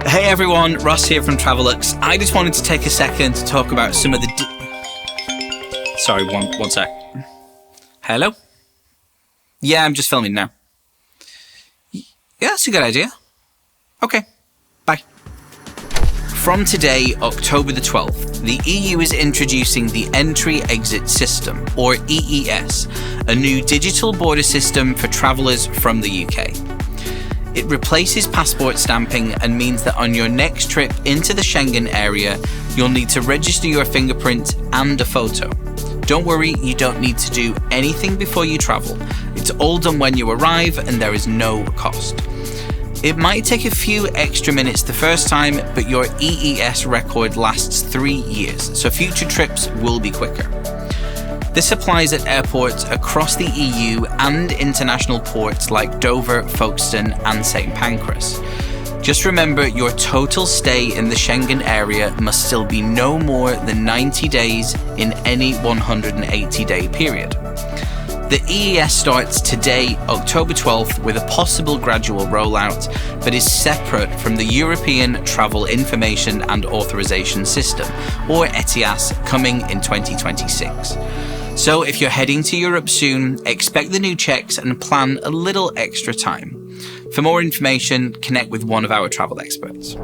Hey everyone, Ross here from Travelux. I just wanted to take a second to talk about some of the... Sorry, one sec. Hello? Yeah, I'm just filming now. Yeah, that's a good idea. Okay, bye. From today, October the 12th, the EU is introducing the Entry-Exit System, or EES, a new digital border system for travellers from the UK. It replaces passport stamping and means that on your next trip into the Schengen area, you'll need to register your fingerprint and a photo. Don't worry, you don't need to do anything before you travel. It's all done when you arrive and there is no cost. It might take a few extra minutes the first time, but your EES record lasts 3 years, so future trips will be quicker. This applies at airports across the EU and international ports like Dover, Folkestone and St Pancras. Just remember, your total stay in the Schengen area must still be no more than 90 days in any 180-day period. The EES starts today, October 12th, with a possible gradual rollout, but is separate from the European Travel Information and Authorization System, or ETIAS, coming in 2026. So if you're heading to Europe soon, expect the new checks and plan a little extra time. For more information, connect with one of our travel experts.